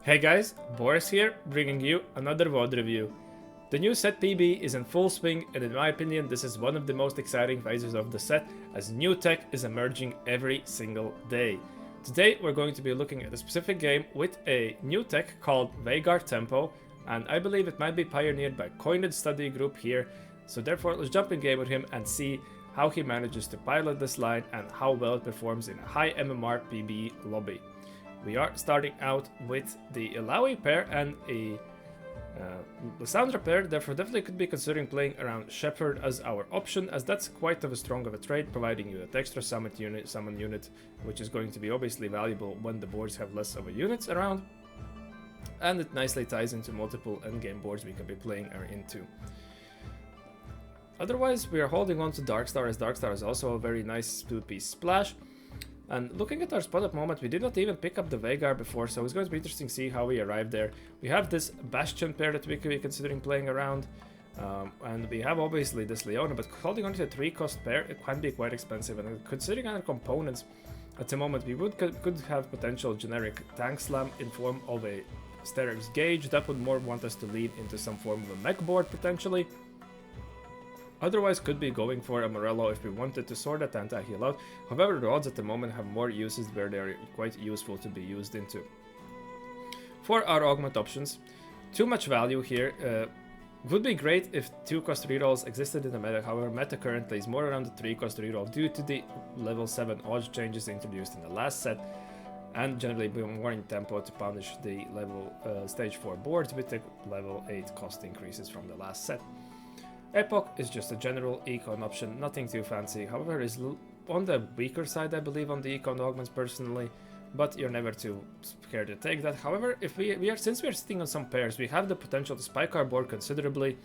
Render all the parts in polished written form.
Hey guys, Boris here, bringing you another VOD review. The new set PB is in full swing, and in my opinion this is one of the most exciting phases of the set, as new tech is emerging every single day. Today we're going to be looking at a specific game with a new tech called Veigar Tempo, and I believe it might be pioneered by Kojnid study group here, so therefore let's jump in game with him and see how he manages to pilot this line and how well it performs in a high MMR PB lobby. We are starting out with the Ilaoi pair and a Lysandra pair, therefore definitely could be considering playing around Shepherd as our option, as that's quite of a strong of a trade, providing you that extra summon unit, which is going to be obviously valuable when the boards have less of a units around. And it nicely ties into multiple endgame boards we can be playing into. Otherwise, we are holding on to Darkstar, as Darkstar is also a very nice 2-piece splash. And looking at our spot at the moment, we did not even pick up the Veigar before, so it's going to be interesting to see how we arrive there. We have this Bastion pair that we could be considering playing around, and we have obviously this Leona, but holding on to a 3-cost pair, it can be quite expensive, and considering other components, at the moment we could have potential generic tank slam in form of a Sterix Gauge. That would more want us to lead into some form of a mech board potentially. Otherwise, could be going for a Morello if we wanted to sort that anti-heal out. However, the odds at the moment have more uses where they are quite useful to be used into. For our augment options, too much value here. Would be great if 2-cost rerolls existed in the meta, however meta currently is more around the 3-cost reroll due to the level 7 odds changes introduced in the last set, and generally being more in tempo to punish the level stage 4 boards with the level 8 cost increases from the last set. Epoch is just a general econ option, nothing too fancy, however is on the weaker side I believe on the econ augments personally, but you're never too scared to take that. However, if since we are sitting on some pairs, we have the potential to spike our board considerably,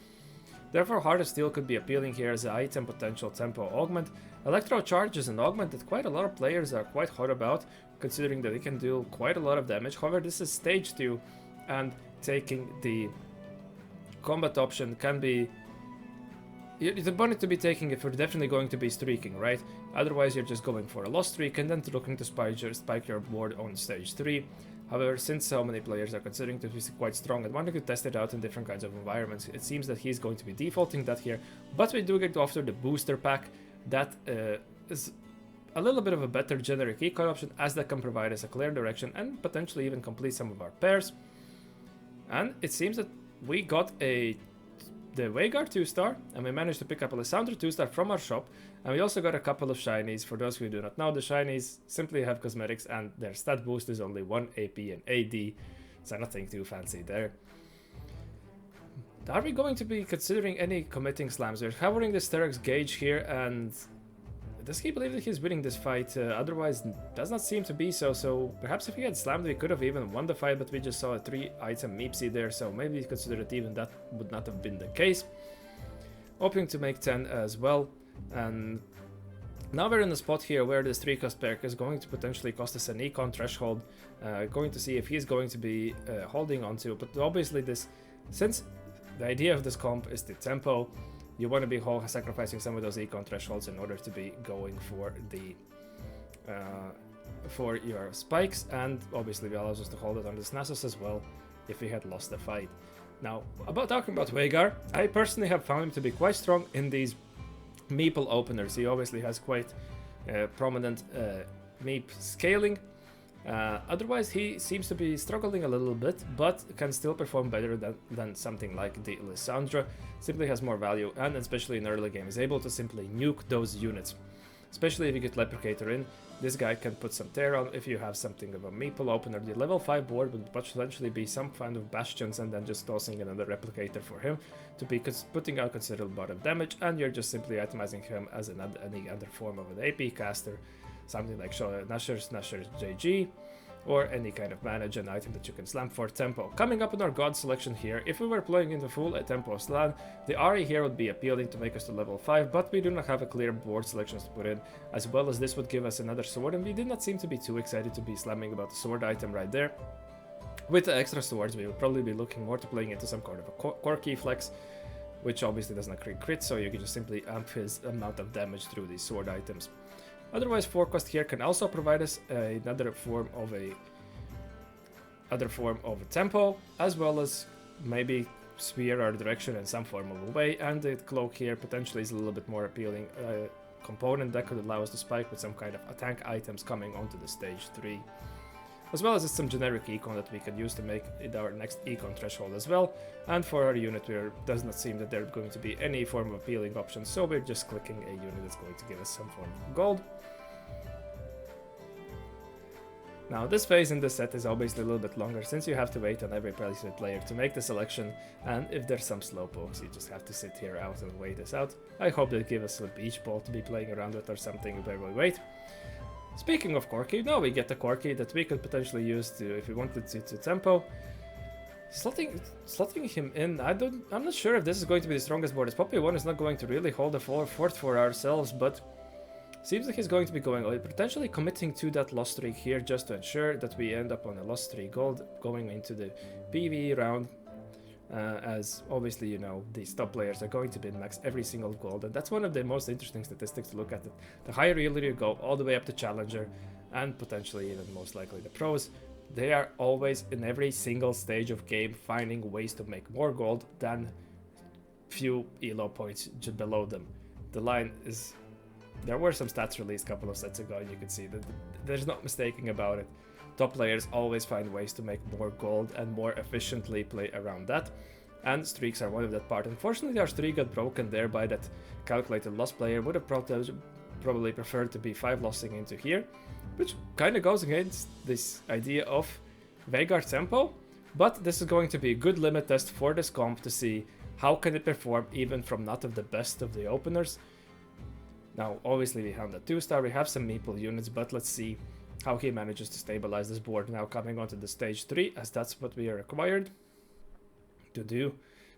therefore Heart of Steel could be appealing here as an item potential tempo augment. Electro Charge is an augment that quite a lot of players are quite hot about, considering that it can do quite a lot of damage. However, this is stage 2, and taking the combat option can be... You want it to be taking if you're definitely going to be streaking, right? Otherwise, you're just going for a lost streak and then looking to spike your board on stage 3. However, since so many players are considering to be quite strong and wanting to test it out in different kinds of environments, it seems that he's going to be defaulting that here. But we do get after the booster pack that is a little bit of a better generic econ option, as that can provide us a clear direction and potentially even complete some of our pairs. And it seems that we got the Veigar 2-star, and we managed to pick up a Lysandra 2-star from our shop, and we also got a couple of shinies. For those who do not know, the shinies simply have cosmetics and their stat boost is only 1 AP and AD, so nothing too fancy there. Are we going to be considering any committing slams? We're covering the Sterix Gauge here, and does he believe that he's winning this fight? Otherwise, does not seem to be so. So perhaps if he had slammed, we could have even won the fight, but we just saw a 3-item Meepsy there, so maybe consider it even that would not have been the case. Hoping to make 10 as well, and now we're in the spot here where this 3-cost pair is going to potentially cost us an econ threshold. Going to see if he's going to be holding on to, but obviously since the idea of this comp is the tempo, you want to be sacrificing some of those econ thresholds in order to be going for the for your spikes, and obviously it allows us to hold it on this Nasus as well if we had lost the fight. Now, talking about Veigar, I personally have found him to be quite strong in these meeple openers. He obviously has quite prominent meep scaling. Otherwise, he seems to be struggling a little bit, but can still perform better than something like the Lysandra. Simply has more value, and especially in early game is able to simply nuke those units. Especially if you get Leprechator in, this guy can put some tear on. If you have something of a meeple opener, the level 5 board would potentially be some kind of bastions and then just tossing another Replicator for him to be putting out considerable amount of damage, and you're just simply itemizing him as any other form of an AP caster. Something like Nashor's JG, or any kind of mana gen item that you can slam for tempo. Coming up in our god selection here, if we were playing into full tempo slam, the Ari here would be appealing to make us to level 5, but we do not have a clear board selections to put in, as well as this would give us another sword, and we did not seem to be too excited to be slamming about the sword item right there. With the extra swords, we will probably be looking more to playing into some kind of a core key flex, which obviously does not create crit, so you can just simply amp his amount of damage through these sword items. Otherwise, 4-cost here can also provide us another form of a other form of a tempo, as well as maybe sphere or direction in some form of a way, and the cloak here potentially is a little bit more appealing component that could allow us to spike with some kind of tank items coming onto the stage 3. As well as some generic econ that we can use to make it our next econ threshold as well. And for our unit, there does not seem that there's going to be any form of appealing option, so we're just clicking a unit that's going to give us some form of gold. Now, this phase in the set is obviously a little bit longer, since you have to wait on every player to make the selection, and if there's some slowpokes, you just have to sit here out and wait this out. I hope they give us a beach ball to be playing around with or something while we wait. Speaking of Corki, now we get the Corki that we could potentially use to, if we wanted to tempo. Slotting him in, I'm not sure if this is going to be the strongest board. As Poppy 1 is not going to really hold the fort for ourselves, but seems like he's going to be going potentially committing to that loss streak here just to ensure that we end up on a loss 3 gold going into the PvE round. As obviously, you know, these top players are going to bin max every single gold, and that's one of the most interesting statistics to look at. The higher you go, all the way up to Challenger, and potentially even most likely the pros, they are always in every single stage of game finding ways to make more gold than few elo points just below them. The line is... There were some stats released a couple of sets ago, and you can see that there's not mistaking about it. Top players always find ways to make more gold and more efficiently play around that, and streaks are one of that part. Unfortunately, our streak got broken there by that calculated loss player. Would have probably preferred to be 5 lossing into here, which kind of goes against this idea of Veigar tempo, but this is going to be a good limit test for this comp to see how can it perform even from not of the best of the openers. Now, obviously we have the 2-star, we have some meeple units, but let's see how he manages to stabilize this board now coming onto the stage 3, as that's what we are required to do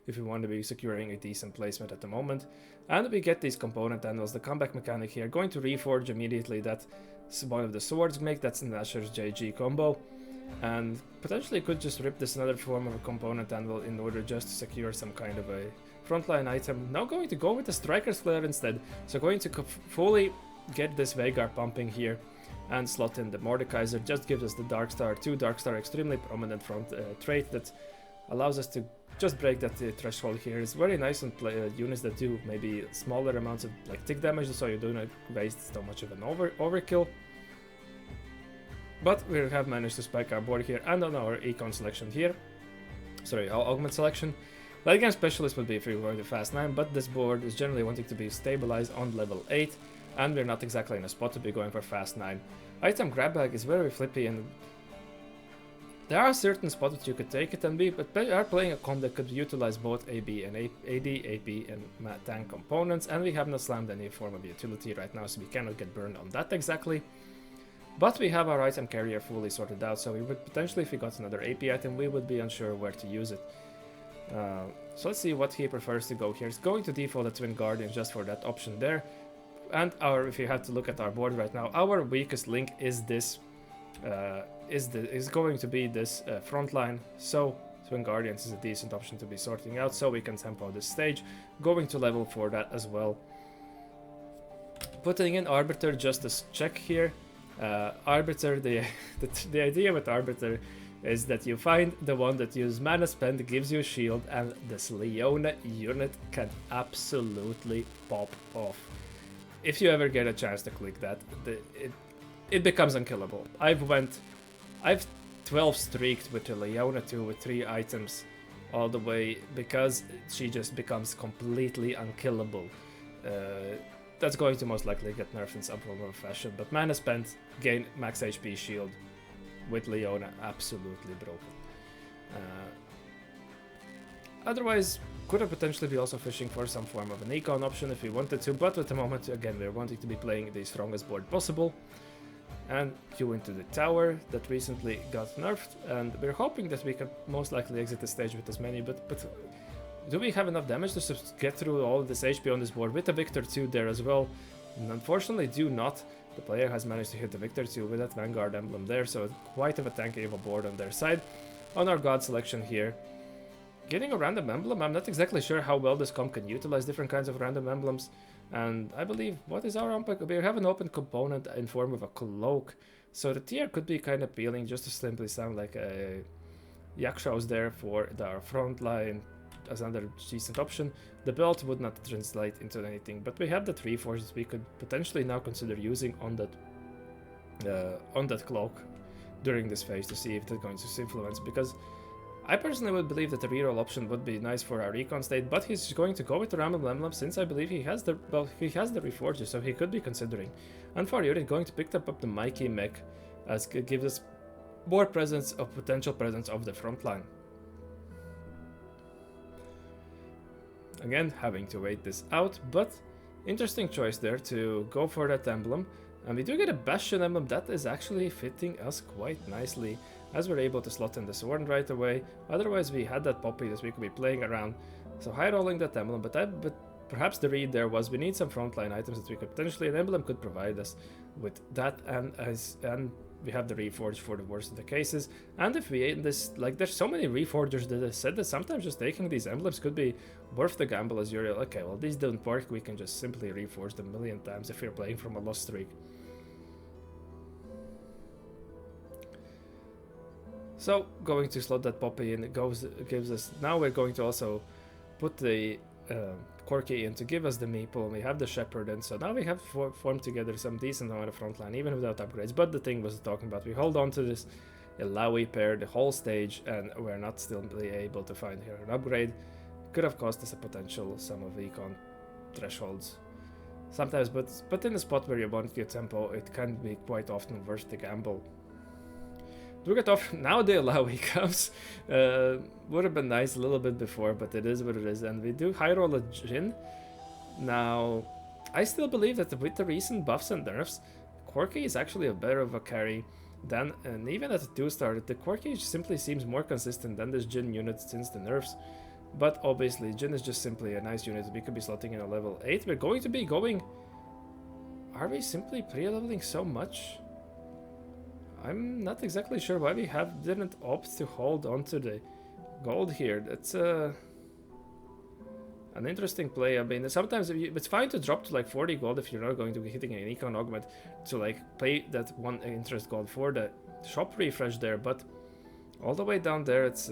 if we want to be securing a decent placement at the moment. And we get these component handles, the comeback mechanic here, going to reforge immediately. That's one of the swords make, that's Nasher's JG combo, and potentially could just rip this another form of a component handle in order just to secure some kind of a frontline item. Now going to go with the Striker's Flare instead, so going to fully get this Veigar pumping here and slot in the Mordekaiser. Just gives us the Dark Star, 2 Dark Star, extremely prominent front trait that allows us to just break that threshold here. It's very nice on units that do maybe smaller amounts of like tick damage, so you do not waste so much of an overkill. But we have managed to spike our board here, and on our econ selection here, sorry, our augment selection. Light Gun Specialist would be if we were going to fast 9, but this board is generally wanting to be stabilized on level 8, and we're not exactly in a spot to be going for fast 9. Item grab bag is very flippy, and there are certain spots that you could take it and be, but we are playing a comp that could utilize both AB and AD, AP and tank components, and we have not slammed any form of utility right now, so we cannot get burned on that exactly. But we have our item carrier fully sorted out, so we would potentially, if we got another AP item, we would be unsure where to use it. So let's see what he prefers to go here. He's going to default a Twin Guardian just for that option there. And if you have to look at our board right now, our weakest link is this, is going to be this front line. So Twin Guardians is a decent option to be sorting out, so we can tempo this stage, going to level for that as well. Putting in Arbiter just as check here. Arbiter, the idea with Arbiter is that you find the one that uses mana spend, gives you a shield, and this Leona unit can absolutely pop off. If you ever get a chance to click that, it becomes unkillable. I've 12 streaked with the Leona 2 with 3 items all the way because she just becomes completely unkillable. That's going to most likely get nerfed in some form of fashion, but mana spent, gain max HP shield with Leona, absolutely broken. Otherwise, could have potentially be also fishing for some form of an econ option if we wanted to, but at the moment, again, we're wanting to be playing the strongest board possible. And queue into the tower that recently got nerfed, and we're hoping that we can most likely exit the stage with as many, but do we have enough damage to get through all of this HP on this board with the Victor 2 there as well? And unfortunately do not. The player has managed to hit the Victor 2 with that Vanguard emblem there, so quite of a tanky of a board on their side. On our God selection here, getting a random emblem, I'm not exactly sure how well this comp can utilize different kinds of random emblems. And I believe, what is our open? We have an open component in form of a cloak, so the tier could be kind of appealing just to simply sound like a Yakshos there for our front line as another decent option. The belt would not translate into anything, but we have the 3 forces we could potentially now consider using on that cloak during this phase to see if they're going to influence, because I personally would believe that the reroll option would be nice for our recon state, but he's going to go with the Ramble Emblem since I believe he has the Reforger, so he could be considering. And for Yuri, going to pick up the Mikey mech as it gives us more potential presence of the front line. Again, having to wait this out, but interesting choice there to go for that emblem. And we do get a Bastion emblem that is actually fitting us quite nicely, as we're able to slot in the sword right away. Otherwise we had that Poppy that we could be playing around. So high rolling that emblem, but perhaps the read there was we need some frontline items that we could potentially, an emblem could provide us with that, and we have the Reforge for the worst of the cases. And if we in this, like, there's so many Reforgers that have said that sometimes just taking these emblems could be worth the gamble, as you're okay, well, these don't work, we can just simply Reforge them a million times if you're playing from a lost streak. So going to slot that Poppy in, gives us, now we're going to also put the Corki in to give us the Meeple, and we have the Shepherd in, so now we have formed together some decent amount of front line, even without upgrades. But the thing was talking about, we hold on to this Ilaoi pair the whole stage, and we're not still really able to find here an upgrade. Could have cost us a potential sum of econ thresholds sometimes, but in a spot where you want to get tempo, it can be quite often worth the gamble. Do get off now. The Ilaoi comes. Would have been nice a little bit before, but it is what it is. And we do high roll a Jhin. Now, I still believe that with the recent buffs and nerfs, Corki is actually a better of a carry than, and even at the 2-star, the Corki simply seems more consistent than this Jhin unit since the nerfs. But obviously, Jhin is just simply a nice unit. We could be slotting in a level 8. We're going to be going. Are we simply pre-leveling so much? I'm not exactly sure why we didn't opt to hold on to the gold here. That's an interesting play. I mean, sometimes it's fine to drop to like 40 gold if you're not going to be hitting an econ augment to like pay that 1 interest gold for the shop refresh there, but all the way down there it's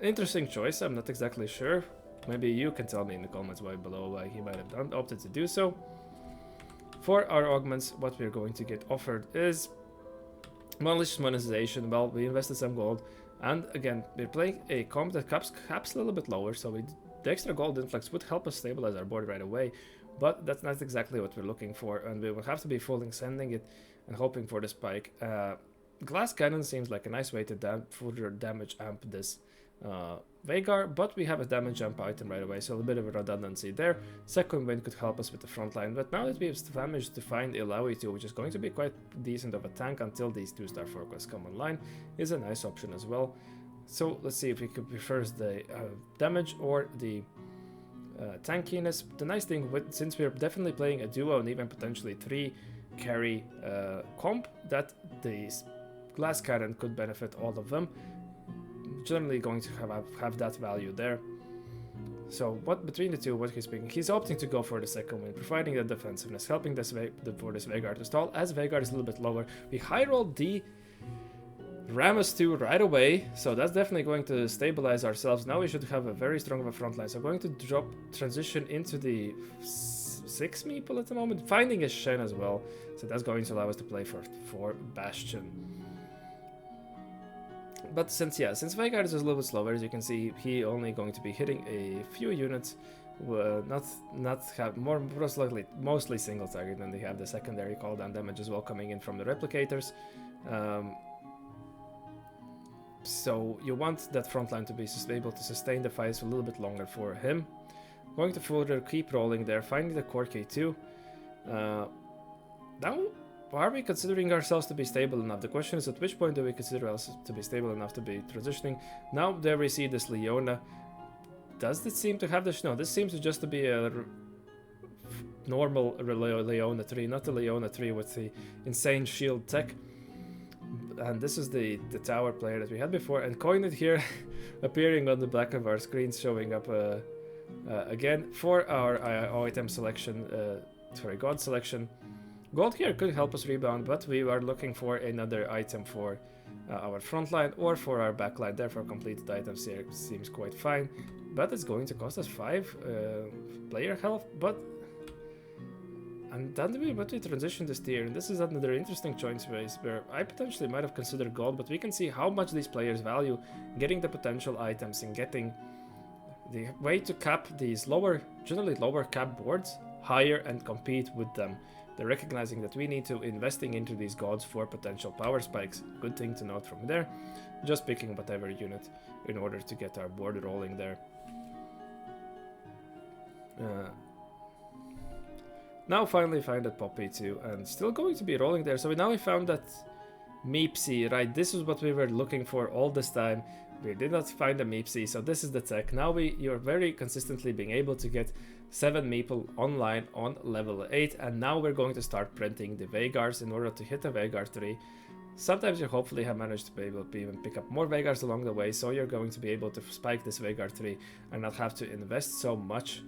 interesting choice. I'm not exactly sure. Maybe you can tell me in the comments below why he might have opted to do so. For our augments, what we're going to get offered is malicious monetization. Well, we invested some gold, and again, we're playing a comp that caps a little bit lower, so the extra gold influx would help us stabilize our board right away, but that's not exactly what we're looking for, and we will have to be fully sending it and hoping for the spike. Glass Cannon seems like a nice way to further damage amp this Veigar, but we have a damage jump item right away, so a bit of a redundancy there. Second wind could help us with the front line, but now that we have managed to find Ilaoi too, which is going to be quite decent of a tank until these 2-star forecasts come online, is a nice option as well. So let's see if we could prefer the damage or the tankiness. The nice thing, since we're definitely playing a duo and even potentially 3 carry comp, that the Glass Cannon could benefit all of them. Generally going to have that value there. So between the two, what he's picking, he's opting to go for the second win, providing the defensiveness, helping for this Veigar to stall. As Veigar is a little bit lower, we high rolled the Rammus 2 right away, so that's definitely going to stabilize ourselves. Now we should have a very strong of a front line, so going to transition into the 6 meeple at the moment, finding a Shen as well, so that's going to allow us to play for Bastion. But since Veigar is a little bit slower, as you can see, he only going to be hitting a few units, not have mostly single target, and they have the secondary cooldown damage as well coming in from the replicators. So you want that front line to be able to sustain the fights a little bit longer for him. Going to further keep rolling there, finding the core K2. Now, are we considering ourselves to be stable enough? The question is, at which point do we consider ourselves to be stable enough to be transitioning? Now there we see this Leona. Does this seem to have this? No, this seems to just to be a normal Leona 3, not the Leona 3 with the insane shield tech. And this is the tower player that we had before, and Kojnid here appearing on the back of our screen, showing up again for our item selection, sorry, god selection. Gold here could help us rebound, but we are looking for another item for our front line or for our back line. Therefore, completed items here seems quite fine, but it's going to cost us 5 player health. And then we transition this tier, and this is another interesting choice where I potentially might have considered gold, but we can see how much these players value getting the potential items and getting the way to cap these generally lower cap boards higher and compete with them. They're recognizing that we need to investing into these gods for potential power spikes. Good thing to note from there. Just picking whatever unit in order to get our board rolling there. Now finally find that Poppy too, and still going to be rolling there. So now we found that Meepsy, right? This is what we were looking for all this time. We did not find a Meepsy, so this is the tech. Now you're very consistently being able to get 7 meeple online on level 8, and now we're going to start printing the Vagars in order to hit a Vagar 3. Sometimes you hopefully have managed to be able to even pick up more Vagars along the way, so you're going to be able to spike this Vagar 3 and not have to invest so much.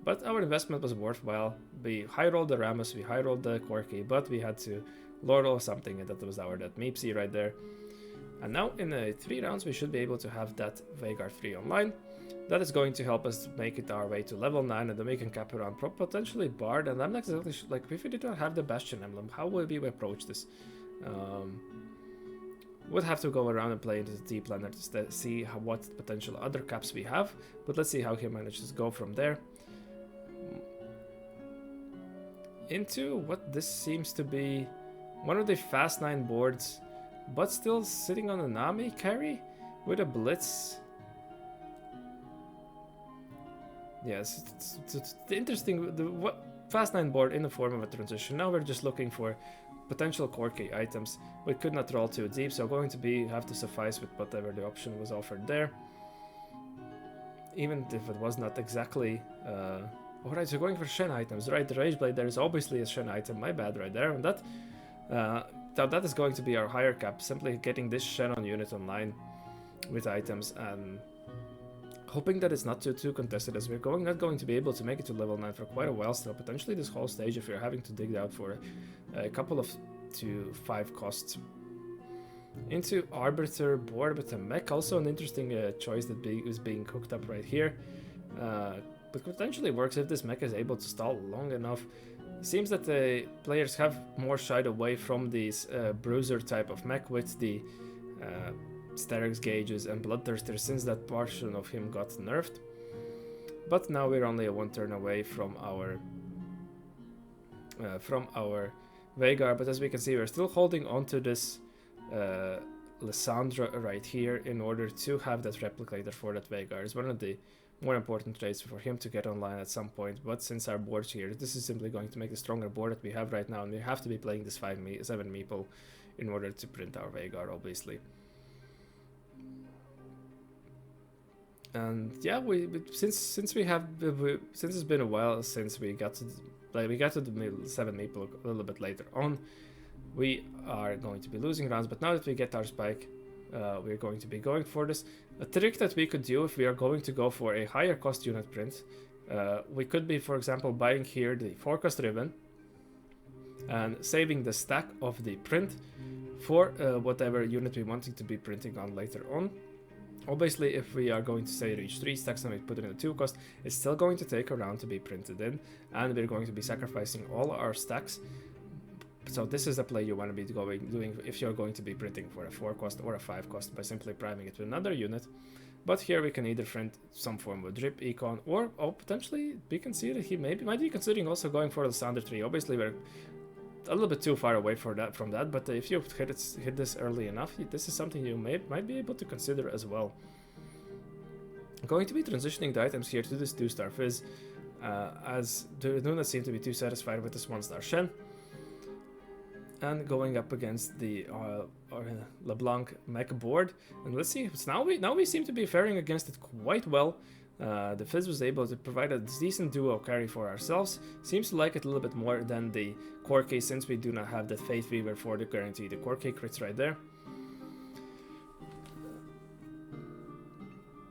But our investment was worthwhile. We high rolled the Rammus, we high rolled the Quirky, but we had to low roll something, and that was that Meepsy right there. And now in 3 rounds we should be able to have that Vagar 3 online. That is going to help us make it our way to level 9, and then we can cap around potentially Bard. And I'm not exactly like, if we did not have the Bastion emblem, how would we approach this? Would have to go around and play into the T planner to see what potential other caps we have, but let's see how he manages to go from there. Into what this seems to be one of the fast 9 boards, but still sitting on a Nami carry with a Blitz. Yes, it's interesting. The fast 9 board in the form of a transition. Now we're just looking for potential Quirky items. We could not roll too deep, so going to have to suffice with whatever the option was offered there. Even if it was not exactly... Alright, so going for Shen items, right? The Rageblade, there is obviously a Shen item, my bad right there. And that is going to be our higher cap, simply getting this Shen on unit online with items and hoping that it's not too contested, as we're not going to be able to make it to level 9 for quite a while still. Potentially this whole stage if we're having to dig out for a couple of 2 5 costs. Into Arbiter board with a mech, also an interesting choice that is being cooked up right here. But potentially works if this mech is able to stall long enough. Seems that the players have more shied away from these bruiser type of mech with the Sterex gauges and Bloodthirster since that portion of him got nerfed. But now we're only a 1 turn away from our Vagar, but as we can see we're still holding on to this Lysandra right here in order to have that replicator for that Vagar. It's one of the more important traits for him to get online at some point, but since our board's here, this is simply going to make the stronger board that we have right now, and we have to be playing this 7 meeple in order to print our Vagar, obviously. And yeah, since it's been a while since we got to the 7 meeple a little bit later on, we are going to be losing rounds. But now that we get our spike, we're going to be going for this. A trick that we could do if we are going to go for a higher cost unit print, we could be, for example, buying here the 4 cost ribbon and saving the stack of the print for whatever unit we wanting to be printing on later on. Obviously, if we are going to say reach 3 stacks and we put it in a 2 cost, it's still going to take a round to be printed in, and we're going to be sacrificing all our stacks. So this is the play you want to be doing if you're going to be printing for a 4 cost or a 5 cost by simply priming it with another unit. But here we can either print some form of drip econ, or potentially we can see that he might be considering also going for the standard 3. Obviously we're a little bit too far away from that, but if you hit this early enough, this is something you might be able to consider as well. I'm going to be transitioning the items here to this 2-star Fizz, as do not seem to be too satisfied with this 1-star Shen. And going up against the LeBlanc mech board, and let's see. Now we seem to be faring against it quite well. The Fizz was able to provide a decent duo carry for ourselves. Seems to like it a little bit more than the Quirky, since we do not have the Faith Weaver for the guarantee. The Quirky crits right there.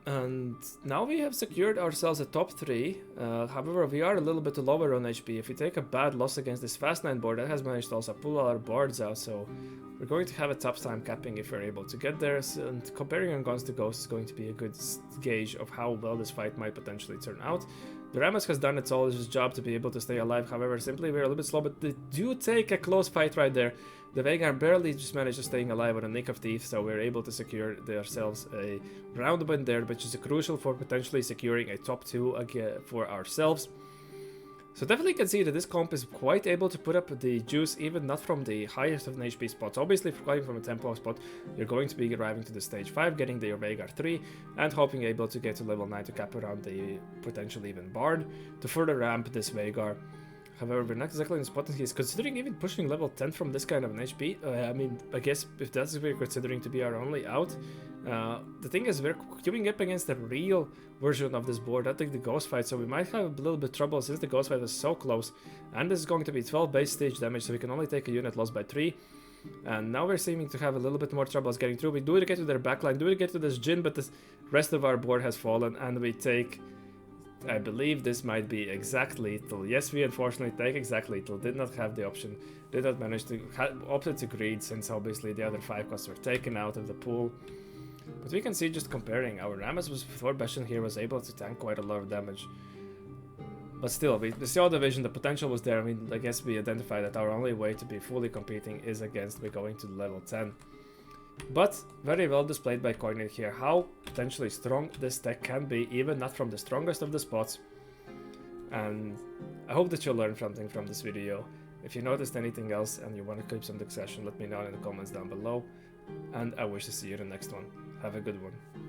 And now we have secured ourselves a top 3, however we are a little bit lower on HP. If we take a bad loss against this fast 9 board, that has managed to also pull our boards out, so We're going to have a tough time capping if we're able to get there, and comparing on Guns to Ghosts is going to be a good gauge of how well this fight might potentially turn out. The Rammus has done its job to be able to stay alive, however, simply we're a little bit slow, but they do take a close fight right there. The Veigar barely just managed to staying alive with a nick of teeth, so we're able to secure ourselves a round win there, which is crucial for potentially securing a top 2 again for ourselves. So definitely can see that this comp is quite able to put up the juice, even not from the highest of an HP spots. Obviously, if you're going from a tempo spot, you're going to be arriving to the stage 5, getting the Veigar 3, and hoping able to get to level 9 to cap around the potential even Bard to further ramp this Veigar. However, we're not exactly in the spot, and he's considering even pushing level 10 from this kind of an HP. I mean, I guess if that's what we're considering to be our only out. The thing is, we're queuing up against the real version of this board, I think the Ghost fight, so we might have a little bit trouble since the Ghost fight is so close. And this is going to be 12 base stage damage, so we can only take a unit lost by 3. And now we're seeming to have a little bit more troubles getting through. We do get to their backline, do get to this Jhin, but the rest of our board has fallen, and we take... I believe this might be exact lethal. Yes, we unfortunately take exact lethal. Did not have the option. Did not manage to... opted to greed, since obviously the other 5 costs were taken out of the pool. But we can see, just comparing, our Rammus was before Bastion here was able to tank quite a lot of damage. But still, we saw the vision, the potential was there. I mean, I guess we identified that our only way to be fully competing is against by going to level 10. But very well displayed by Kojnid here, how potentially strong this deck can be, even not from the strongest of the spots. And I hope that you learned something from this video. If you noticed anything else and you want to keep some discussion, let me know in the comments down below. And I wish to see you in the next one. Have a good one.